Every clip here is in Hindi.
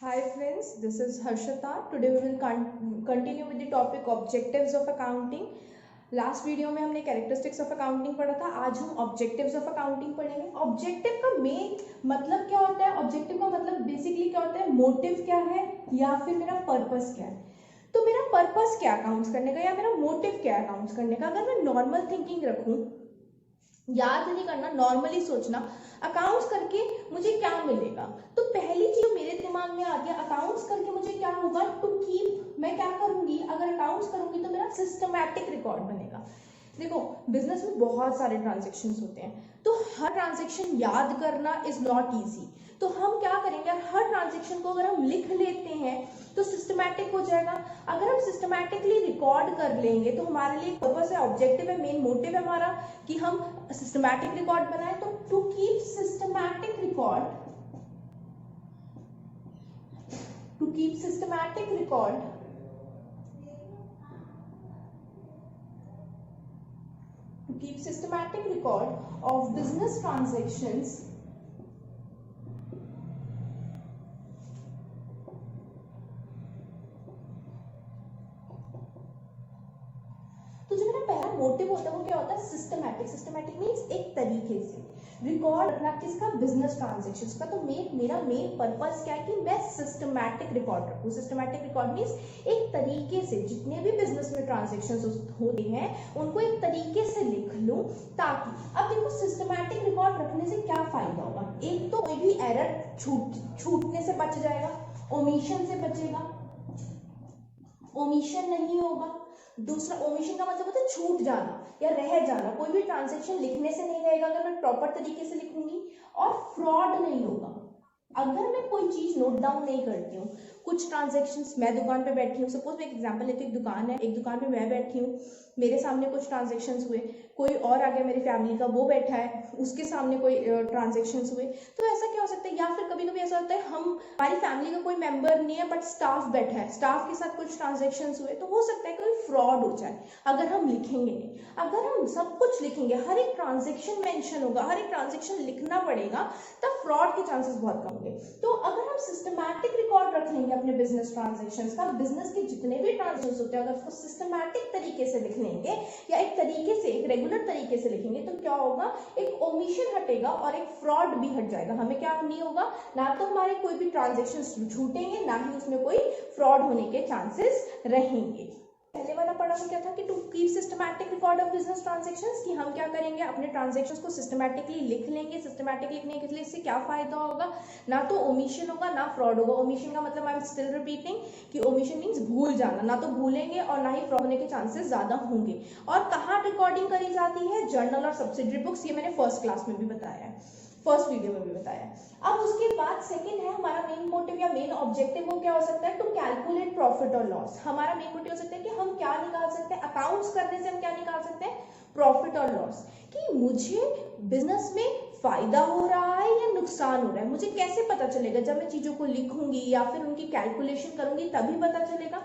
Hi friends, this is Harshita. Today we will continue with the topic objectives of accounting. Last video में हमने कैरेक्टरिस्टिक्स ऑफ अकाउंटिंग पढ़ा था. आज हम ऑब्जेक्टिव्स ऑफ अकाउंटिंग पढ़ेंगे. ऑब्जेक्टिव का मेन मतलब क्या होता है? ऑब्जेक्टिव का मतलब बेसिकली क्या होता है? मोटिव क्या है या फिर मेरा पर्पस क्या है. तो मेरा पर्पस क्या अकाउंट्स करने का या मेरा मोटिव क्या अकाउंट्स करने का. अगर मैं नॉर्मल थिंकिंग रखूं, याद नहीं करना, नॉर्मली सोचना अकाउंट्स करके मुझे क्या मिलेगा, तो पहली चीज मेरे दिमाग में आती है अकाउंट्स करके मुझे क्या होगा. टू कीप, मैं क्या करूंगी, अगर अकाउंट्स करूंगी तो मेरा सिस्टमैटिक रिकॉर्ड बनेगा. देखो, बिजनेस में बहुत सारे ट्रांजेक्शन्स होते हैं, तो हर ट्रांजेक्शन याद करना इज नॉट इजी. तो हम क्या करेंगे, हर ट्रांजेक्शन को अगर हम लिख लेते हैं तो सिस्टमैटिक हो जाएगा. अगर हम सिस्टमैटिकली रिकॉर्ड कर लेंगे तो हमारे लिए पर्पस है, ऑब्जेक्टिव है, मेन मोटिव है हमारा कि हम सिस्टमैटिक रिकॉर्ड बनाए. तो to keep systematic record, to keep systematic record, to keep systematic record of business transactions, तो जो मेरा पहला मोटिव होता है वो क्या होता है? सिस्टमैटिक. सिस्टमैटिक मीन्स एक तरीके से रिकॉर्ड रखना किसका? बिजनेस ट्रांजेक्शन्स का. तो मेरा मेन पर्पस क्या है कि मैं सिस्टमैटिक रिकॉर्ड रखूं. सिस्टमैटिक रिकॉर्ड मीन्स एक तरीके से जितने भी बिजनेस में ट्रांजेक्शन्स होते हैं उनको एक तरीके से लिख लूं, ताकि अब देखो सिस्टमैटिक रिकॉर्ड रखने से क्या फायदा होगा. एक तो कोई भी एरर छूटने से बच जाएगा, ओमिशन से बचेगा, ओमिशन नहीं होगा. दूसरा, ओमिशन का मतलब होता है छूट जाना या रह जाना. कोई भी ट्रांजैक्शन लिखने से नहीं रहेगा अगर मैं प्रॉपर तरीके से लिखूंगी. और फ्रॉड नहीं होगा अगर मैं कोई चीज नोट डाउन नहीं करती हूँ. कुछ ट्रांजैक्शंस, मैं दुकान पे बैठी हूँ, सपोज मैं एक एग्जांपल लेती हूँ, एक दुकान है, एक दुकान पे मैं बैठी हूँ, मेरे सामने कुछ ट्रांजैक्शंस हुए, कोई और आ गया मेरी फैमिली का, वो बैठा है, उसके सामने कोई ट्रांजैक्शंस हुए. तो ऐसा क्या हो सकता है, या फिर कभी कभी ऐसा होता है हमारी फैमिली का कोई मेंबर नहीं है बट स्टाफ बैठा है, स्टाफ के साथ कुछ ट्रांजैक्शंस हुए, तो हो सकता है कोई फ्रॉड हो जाए अगर हम लिखेंगे नहीं. अगर हम सब कुछ लिखेंगे, हर एक ट्रांजैक्शन मेंशन होगा, हर एक ट्रांजैक्शन लिखना पड़ेगा, तब फ्रॉड के चांसेस बहुत कम होंगे. तो अगर हम सिस्टमैटिक रिकॉर्ड रख लेंगे अपने बिजनेस ट्रांजैक्शंस का, बिजनेस के जितने भी ट्रांजैक्शंस होते हैं अगर उसको सिस्टमैटिक तरीके से लिख लेंगे या एक तरीके से, एक रेगुलर तरीके से लिखेंगे, तो क्या होगा, एक ओमिशन हटेगा और एक फ्रॉड भी हट जाएगा. हमें क्या नहीं होगा, ना तो हमारे कोई भी ट्रांजैक्शंस छूटेंगे, ना ही उसमें कोई फ्रॉड होने के चांसेस रहेंगे. पहले वाला पढ़ा हुआ क्या था कि to keep systematic record of business transactions, कि हम क्या करेंगे, अपने ट्रांजैक्शंस को सिस्टमैटिकली लिख लेंगे. सिस्टमैटिक लिखने के लिए इससे क्या फायदा होगा, ना तो ओमिशन होगा ना फ्रॉड होगा. ओमिशन का मतलब आई एम स्टिल रिपीटिंग कि ओमिशन मीन्स भूल जाना, ना तो भूलेंगे और ना ही फ्रॉड होने के चांसेस ज्यादा होंगे. और कहाँ रिकॉर्डिंग करी जाती है? जर्नल और सब्सिडरी बुक्स. ये मैंने फर्स्ट क्लास में भी बताया है, फर्स्ट वीडियो में भी बताया. अब उसके बाद सेकंड है हमारा मेन मोटिव या मेन ऑब्जेक्टिव, वो क्या हो सकता है? टू कैलकुलेट प्रॉफिट और लॉस. हमारा मेन मोटिव हो सकता है कि हम क्या निकाल सकते हैं अकाउंट्स करने से, हम क्या निकाल सकते हैं? प्रॉफिट और लॉस. कि मुझे बिजनेस में फायदा हो रहा है या नुकसान हो रहा है, मुझे कैसे पता चलेगा? जब मैं चीजों को लिखूंगी या फिर उनकी कैलकुलेशन करूंगी तभी पता चलेगा.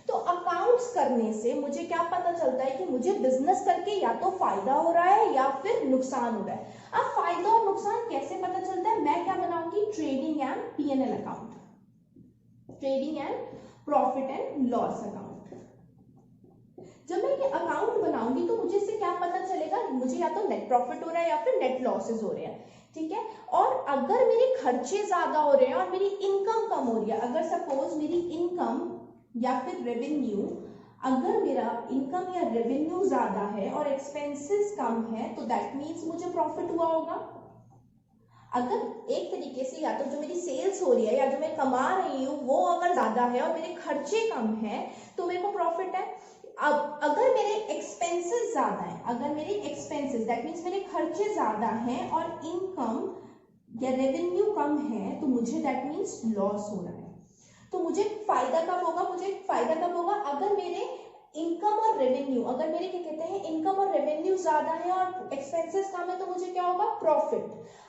तो अकाउंट्स करने से मुझे क्या पता चलता है कि मुझे बिजनेस करके या तो फायदा हो रहा है या फिर नुकसान हो रहा है. अब फायदा और नुकसान कैसे पता चलता है? मैं क्या बनाऊंगी? Trading and P&L account, trading and profit and loss account. जब मैं ये अकाउंट बनाऊंगी तो मुझे इससे क्या पता चलेगा? मुझे या तो नेट प्रॉफिट हो रहा है या फिर नेट लॉसेस हो रहे हैं. ठीक है. और अगर मेरे खर्चे ज्यादा हो रहे हैं और मेरी इनकम कम हो रही है, अगर सपोज मेरी इनकम या फिर रेवेन्यू, अगर मेरा इनकम या रेवेन्यू ज्यादा है और एक्सपेंसेस कम है, तो दैट मीन्स मुझे प्रॉफिट हुआ होगा. अगर एक तरीके से या तो जो मेरी सेल्स हो रही है या जो मैं कमा रही हूँ वो अगर ज्यादा है और मेरे खर्चे कम है तो मेरे को प्रॉफिट है. अब अगर मेरे एक्सपेंसेस ज्यादा है, अगर मेरे एक्सपेंसेस दैट मीन्स मेरे खर्चे ज्यादा हैं और इनकम या रेवेन्यू कम है, तो मुझे दैट मीन्स लॉस हो रहा है. तो मुझे फायदा कब होगा? मुझे फायदा कब होगा? अगर मेरे इनकम और रेवेन्यू, अगर मेरे क्या कहते हैं, इनकम और रेवेन्यू ज्यादा है और एक्सपेंसेस कम है, तो मुझे क्या होगा? प्रॉफिट.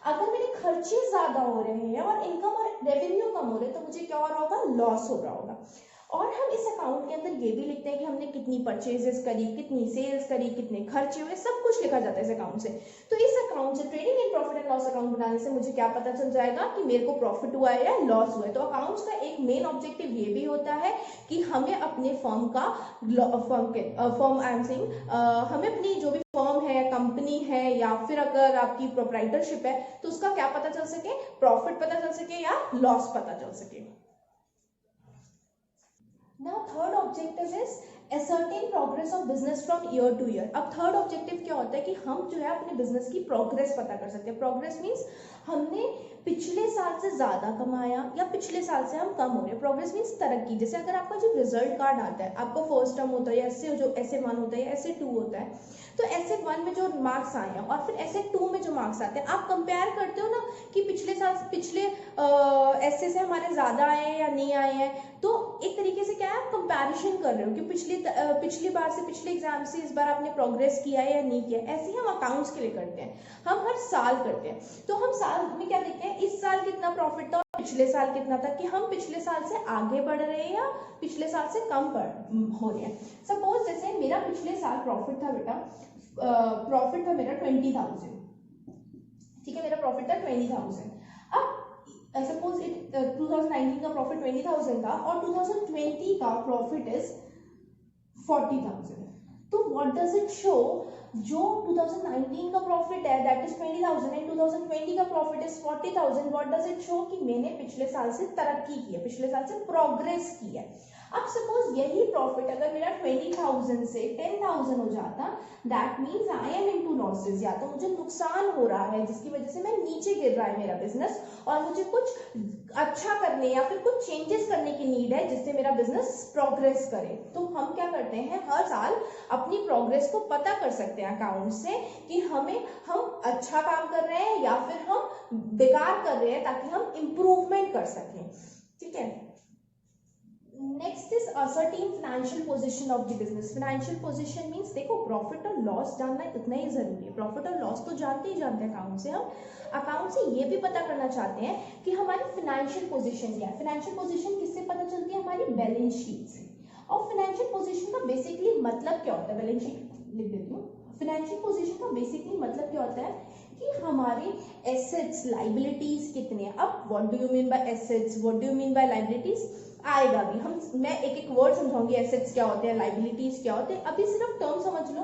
अगर मेरे खर्चे ज्यादा हो रहे हैं और इनकम और रेवेन्यू कम हो रहे हैं, तो मुझे क्या हो रहा होगा? लॉस हो रहा होगा. और हम इस अकाउंट के अंदर ये भी लिखते हैं कि हमने कितनी परचेजेस करी, कितनी सेल्स करी, कितने खर्चे हुए, सब कुछ लिखा जाता है इस अकाउंट से। तो इस अकाउंट से trading and profit and loss account बनाने से मुझे क्या पता चल जाएगा कि मेरे को प्रॉफिट हुआ है या लॉस हुआ है। तो अकाउंट्स का एक मेन ऑब्जेक्टिव ये भी होता है कि हमें अपने फर्म का हमें अपनी जो भी फर्म है, कंपनी है, या फिर अगर आपकी प्रोप्राइटरशिप है तो उसका क्या पता चल सके, प्रॉफिट पता चल सके या लॉस पता चल सके। Now third objective is ascertain progress of business from year to year। अब थर्ड ऑब्जेक्टिव क्या होता है कि हम जो है अपने बिजनेस की प्रोग्रेस पता कर सकते हैं। प्रोग्रेस मीन्स हमने पिछले साल से ज्यादा कमाया या पिछले साल से हम कम हो रहे हैं। प्रोग्रेस मीन्स तरक्की। जैसे अगर आपका जो रिजल्ट कार्ड आता है, आपका फर्स्ट टर्म होता है या ऐसे 1 होता है या ऐसे 2 होता है, तो ऐसे 1 में जो मार्क्स आए हैं और फिर ऐसे 2 में जो मार्क्स आते हैं, आप कंपेयर करते हो ना कि पिछले साल पिछले ऐसे से हमारे ज्यादा आए हैं या नहीं आए हैं। तो एक तरीके से क्या है, आप कंपैरिजन कर रहे हो कि पिछली बार से, पिछले एग्जाम से इस बार आपने प्रोग्रेस किया है या नहीं किया। ऐसे ही हम अकाउंट्स के लिए करते हैं, हम हर साल करते हैं। तो हम साल में क्या देखते हैं, इस साल कितना प्रॉफिट था, पिछले साल कितना था, कि हम पिछले साल से आगे बढ़ रहे हैं या पिछले साल से कम हो रहे हैं। सपोज जैसे मेरा पिछले साल प्रॉफिट था बेटा, प्रॉफिट था मेरा 20,000, ठीक है, मेरा प्रॉफिट था 20,000। अब सपोज 2019 का प्रॉफिट 20,000 था और 2020 का प्रॉफिट इज 40,000। तो व्हाट डज इट शो, जो 2019 का प्रॉफिट है दैट इज 20,000 एंड 2020 का profit is 40,000, what does it show कि मैंने पिछले साल से तरक्की की है, पिछले साल से प्रोग्रेस की है। अब सपोज यही प्रॉफिट अगर मेरा 20,000 से 10,000 हो जाता, that means I am into losses, या तो मुझे नुकसान हो रहा है जिसकी वजह से मैं नीचे गिर रहा है मेरा बिजनेस, और मुझे कुछ अच्छा करने या फिर कुछ चेंजेस करने की नीड है जिससे मेरा बिजनेस प्रोग्रेस करे। तो हम क्या करते हैं, हर साल अपनी प्रोग्रेस को पता कर सकते हैं अकाउंट से कि हम अच्छा काम कर रहे हैं या फिर हम बेकार कर रहे हैं, ताकि हम इंप्रूवमेंट कर सकें। ठीक है, next is ascertain financial position of the business. Financial position means, देखो प्रॉफिट और लॉस जानना इतना ही जरूरी है। प्रॉफिट और लॉस तो जानते ही जानते हैं अकाउंट से। हम अकाउंट से ये भी पता करना चाहते हैं कि हमारी फाइनेंशियल पोजीशन क्या है। फाइनेंशियल पोजीशन किससे पता चलती है, हमारी बैलेंस शीट से। और फाइनेंशियल पोजीशन का बेसिकली मतलब क्या होता है, बैलेंस शीट लिख देती हूँ। फाइनेंशियल पोजीशन का बेसिकली मतलब क्या होता है कि हमारे एसेट्स, लाइबिलिटीज कितने हैं। अब what do you mean by assets, what do you mean by liabilities आएगा भी, मैं एक एक वर्ड समझाऊंगी, एसेट्स क्या होते हैं, लाइबिलिटीज क्या होते हैं। अभी सिर्फ टर्म समझ लो,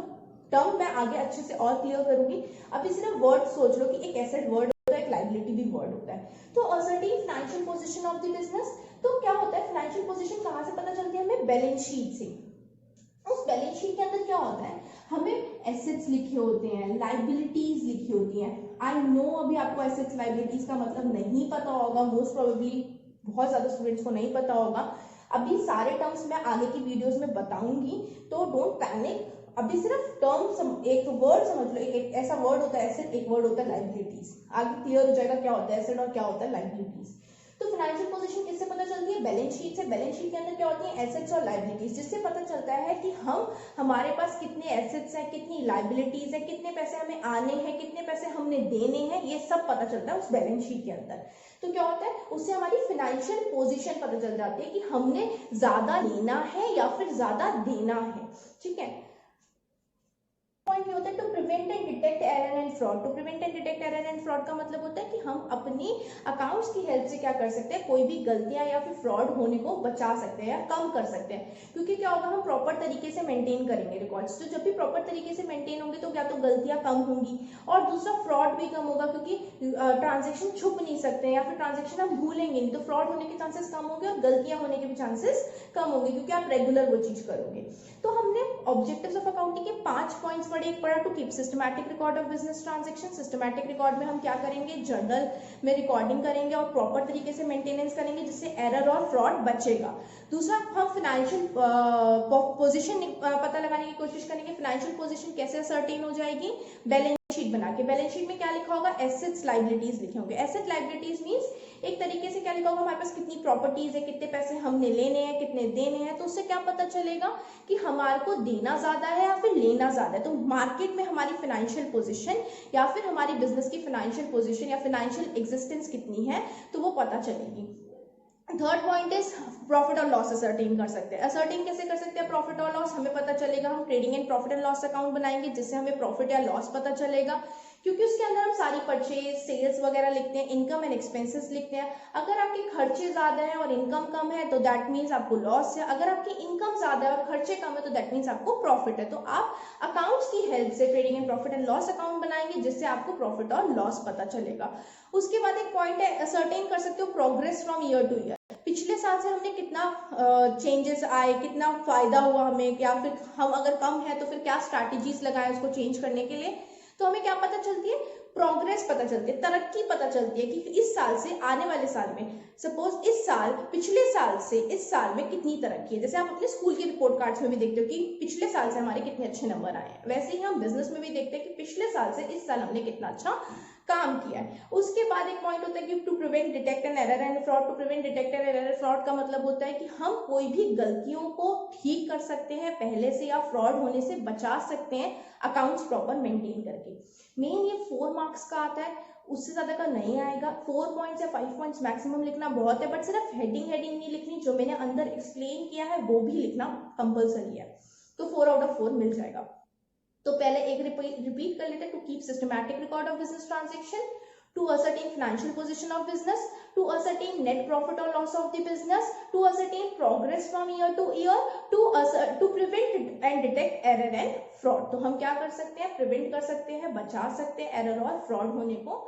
टर्म मैं आगे अच्छे से और क्लियर करूंगी। अभी सिर्फ वर्ड सोच लो कि एक एसेट वर्ड होता है, एक लाइबिलिटी भी वर्ड होता है। तो ascertain financial position of the business, तो क्या होता है, फाइनेंशियल पोजीशन कहां से पता चलती है, हमें बैलेंस शीट से। उस बैलेंस शीट के अंदर क्या होता है, हमें एसेट्स लिखे होते हैं, लाइबिलिटीज लिखी होती हैं। आई नो अभी आपको एसेट्स लाइबिलिटीज का मतलब नहीं पता होगा, मोस्ट प्रोबेबली बहुत ज्यादा स्टूडेंट्स को नहीं पता होगा। अभी सारे टर्म्स मैं आगे की वीडियोस में बताऊंगी, तो डोंट पैनिक। अभी सिर्फ टर्म एक वर्ड समझ लो, एक ऐसा वर्ड होता है एसेट, एक वर्ड होता है लाइबिलिटीज। आगे क्लियर हो जाएगा क्या होता है एसेट और क्या होता है लाइबिलिटीज। तो फाइनेंशियल पोजीशन किससे पता चलती है, बैलेंस शीट से। बैलेंस शीट के अंदर क्या होती है, एसेट्स और लाइबिलिटीज, जिससे पता चलता है कि हमारे पास कितने एसेट्स हैं, कितनी लाइबिलिटीज है, कितने पैसे हमें आने हैं, कितने पैसे हमने देने हैं, ये सब पता चलता है उस बैलेंस शीट के अंदर। तो क्या होता है, उससे हमारी फाइनेंशियल पोजीशन पता चल जाती है कि हमने ज्यादा लेना है या फिर ज्यादा देना है। ठीक है, पॉइंट ये होता है to prevent and detect error and fraud. To prevent and detect error and fraud का मतलब होता है कि हम अपनी अकाउंट्स की हेल्प से क्या कर सकते हैं, कोई भी गलतियां या फिर फ्रॉड होने को बचा सकते हैं या कम कर सकते हैं। क्योंकि क्या होगा, हम प्रॉपर तरीके से मेंटेन करेंगे रिकॉर्ड्स। तो जब भी प्रॉपर तरीके से मेंटेन होंगे तो क्या तो गलतियां कम होंगी और दूसरा फ्रॉड भी कम होगा, क्योंकि ट्रांजेक्शन छुप नहीं सकते या फिर ट्रांजेक्शन हम भूलेंगे नहीं, तो फ्रॉड होने के चांसेस कम होंगे और गलतियां होने के भी चांसेस कम होंगे, क्योंकि आप रेगुलर वो चीज करोगे। तो हमने ऑब्जेक्टिव्स ऑफ अकाउंटिंग के 5 पॉइंट्स पढ़े। एक पढ़ा to keep systematic record of business transaction. Systematic record में हम क्या करेंगे, जर्नल में रिकॉर्डिंग करेंगे और प्रॉपर तरीके से मेंटेनेंस करेंगे, जिससे एरर और फ्रॉड बचेगा। दूसरा, हम फाइनेंशियल पोजीशन पता लगाने की कोशिश करेंगे। फाइनेंशियल पोजीशन कैसे सर्टेन हो जाएगी, बैलेंस शीट बना के। बैलेंस शीट में क्या लिखा होगा, एसेट्स लाइबिलिटीज लिखे होंगे। एसेट लाइबिलिटीज मींस एक तरीके से क्या लिखा होगा, हमारे पास कितनी प्रॉपर्टीज है, कितने पैसे हमने लेने हैं, कितने देने हैं। तो उससे क्या पता चलेगा कि हमारे को देना ज्यादा है या फिर लेना ज्यादा है। तो मार्केट में हमारी फाइनेंशियल पोजीशन या फिर हमारी बिजनेस की फाइनेंशियल पोजीशन या फाइनेंशियल एग्जिस्टेंस कितनी है, तो वो पता चलेगी। थर्ड पॉइंट इज प्रॉफिट और लॉस असर्टेन कर सकते हैं। असर्टेन कैसे कर सकते हैं प्रॉफिट और लॉस? हमें पता चलेगा, हम trading and profit and loss account बनाएंगे जिससे हमें प्रॉफिट या लॉस पता चलेगा, क्योंकि उसके अंदर हम सारी परचेज सेल्स वगैरह लिखते हैं, इनकम एंड एक्सपेंसेस लिखते हैं। अगर आपके खर्चे ज्यादा है और इनकम कम है तो दैट मीन्स आपको लॉस है, अगर आपकी इनकम ज्यादा है और खर्चे कम है तो दैट मीन्स आपको प्रॉफिट है। तो आप अकाउंट्स की हेल्प से trading and profit and loss account बनाएंगे जिससे आपको प्रॉफिट और लॉस पता चलेगा। उसके बाद एक पॉइंट है, असर्टेन कर सकते हो progress from year to year, पिछले साल से हमने कितना चेंजेस आए, कितना फायदा हुआ हमें, या फिर हम अगर कम है तो फिर क्या स्ट्रैटेजीज लगाए उसको चेंज करने के लिए। तो हमें क्या पता चलती है? प्रोग्रेस पता चलती है, तरक्की पता चलती है कि इस साल से आने वाले साल में, सपोज इस साल पिछले साल से इस साल में कितनी तरक्की है। जैसे आप अपने स्कूल के रिपोर्ट कार्ड्स में भी देखते हो कि पिछले साल से हमारे कितने अच्छे नंबर आए हैं, वैसे ही हम बिजनेस में भी देखते हैं कि पिछले साल से इस साल हमने कितना अच्छा काम किया है। उसके बाद एक पॉइंट होता है कि to prevent detect and error and fraud. To prevent detect and error fraud का मतलब होता है कि हम कोई भी गलतियों को ठीक कर सकते हैं पहले से, या फ्रॉड होने से बचा सकते हैं अकाउंट्स प्रॉपर मेंटेन करके। मेन ये 4 मार्क्स का आता है, उससे ज्यादा का नहीं आएगा। 4 पॉइंट्स या 5 पॉइंट्स मैक्सिमम लिखना बहुत है, बट सिर्फ हेडिंग नहीं लिखनी, जो मैंने अंदर एक्सप्लेन किया है वो भी लिखना कंपलसरी है, तो 4 आउट ऑफ 4 मिल जाएगा। तो पहले एक रिपीट कर लेते हैं। To keep systematic record of business transaction, to ascertain financial position of business, to ascertain net profit और loss of the business, to ascertain progress from year to year, to prevent and detect error and fraud. तो हम क्या कर सकते हैं? प्रिवेंट कर सकते हैं, बचा सकते हैं एरर और फ्रॉड होने को,